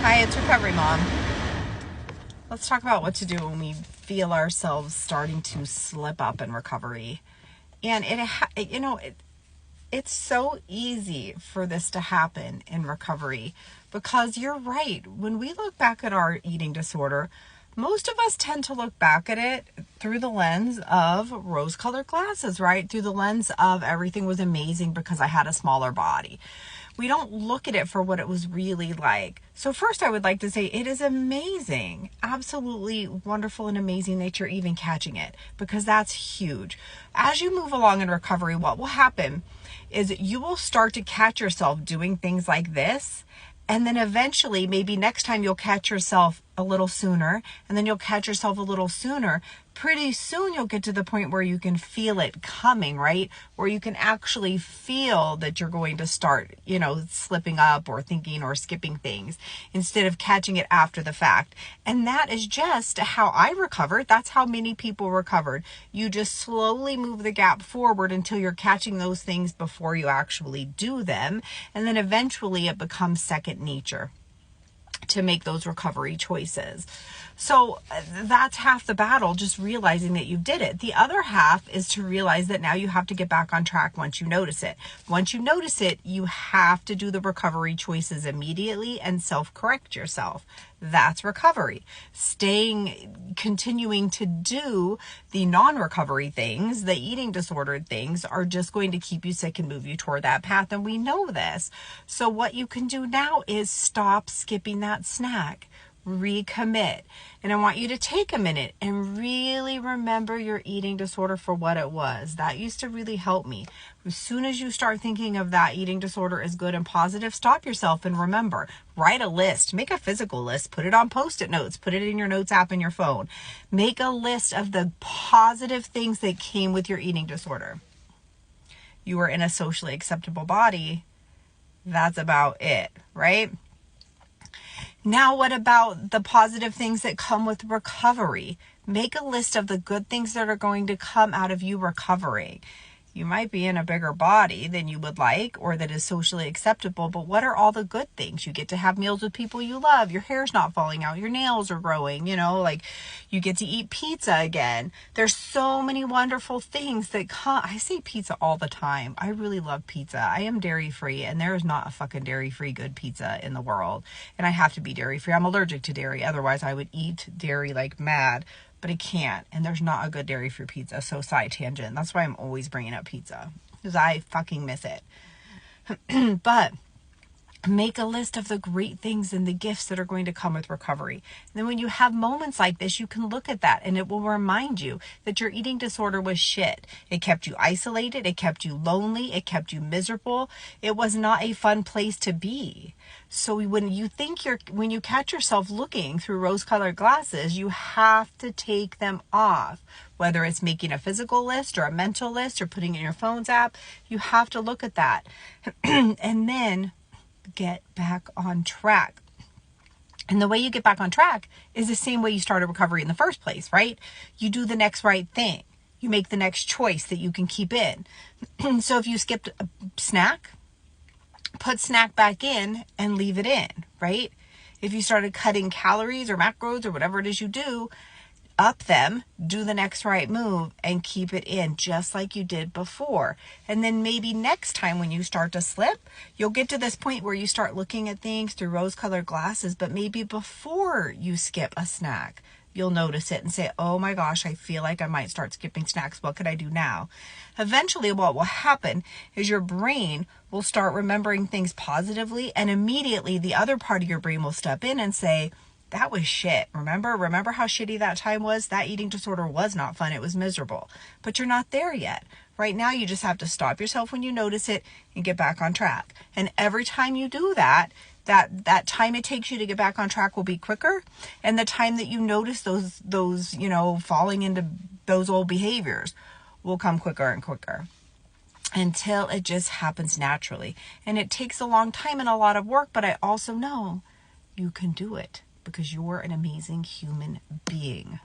Hi, it's Recovery Mom. Let's talk about what to do when we feel ourselves starting to slip up in recovery. And it's so easy for this to happen in recovery because you're right. When we look back at our eating disorder, most of us tend to look back at it through the lens of rose-colored glasses, right? Through the lens of everything was amazing because I had a smaller body. We don't look at it for what it was really like. So first I would like to say it is amazing, absolutely wonderful and amazing that you're even catching it, because that's huge. As you move along in recovery, what will happen is you will start to catch yourself doing things like this. And then eventually, maybe next time you'll catch yourself a little sooner, and then you'll catch yourself a little sooner. Pretty soon you'll get to the point where you can feel it coming, right? Where you can actually feel that you're going to start, slipping up or thinking or skipping things instead of catching it after the fact. And that is just how I recovered. That's how many people recovered. You just slowly move the gap forward until you're catching those things before you actually do them. And then eventually it becomes second nature to make those recovery choices. So that's half the battle, just realizing that you did it. The other half is to realize that now you have to get back on track once you notice it. Once you notice it, you have to do the recovery choices immediately and self-correct yourself. That's recovery. Continuing to do the non-recovery things, the eating disordered things, are just going to keep you sick and move you toward that path. And we know this. So what you can do now is stop skipping that snack. Recommit. And I want you to take a minute and really remember your eating disorder for what it was. That used to really help me. As soon as you start thinking of that eating disorder as good and positive, stop yourself and remember. Write a list. Make a physical list. Put it on Post-it notes. Put it in your notes app in your phone. Make a list of the positive things that came with your eating disorder. You were in a socially acceptable body. That's about it, right? Now, what about the positive things that come with recovery? Make a list of the good things that are going to come out of you recovering. You might be in a bigger body than you would like or that is socially acceptable, but what are all the good things? You get to have meals with people you love. Your hair's not falling out. Your nails are growing, you get to eat pizza again. There's so many wonderful things that come. I say pizza all the time. I really love pizza. I am dairy-free, and there is not a fucking dairy-free good pizza in the world. And I have to be dairy-free. I'm allergic to dairy. Otherwise, I would eat dairy like mad. But I can't, and there's not a good dairy-free pizza, so side tangent. That's why I'm always bringing up pizza, because I fucking miss it. But make a list of the great things and the gifts that are going to come with recovery. And then when you have moments like this, you can look at that, and it will remind you that your eating disorder was shit. It kept you isolated. It kept you lonely. It kept you miserable. It was not a fun place to be. So when you catch yourself looking through rose-colored glasses, you have to take them off. Whether it's making a physical list or a mental list or putting it in your phone's app, you have to look at that. And then get back on track. And the way you get back on track is the same way you started recovery in the first place, right? You do the next right thing. You make the next choice that you can keep in. So if you skipped a snack, put snack back in and leave it in, right? If you started cutting calories or macros or whatever it is you do, up them, do the next right move and keep it in just like you did before. And then maybe next time when you start to slip, you'll get to this point where you start looking at things through rose-colored glasses, but maybe before you skip a snack, you'll notice it and say, oh my gosh, I feel like I might start skipping snacks. What could I do now? Eventually, what will happen is your brain will start remembering things positively, and immediately the other part of your brain will step in and say, that was shit. Remember how shitty that time was? That eating disorder was not fun. It was miserable. But you're not there yet. Right now, you just have to stop yourself when you notice it and get back on track. And every time you do that time it takes you to get back on track will be quicker. And the time that you notice those falling into those old behaviors will come quicker and quicker until it just happens naturally. And it takes a long time and a lot of work, but I also know you can do it because you're an amazing human being.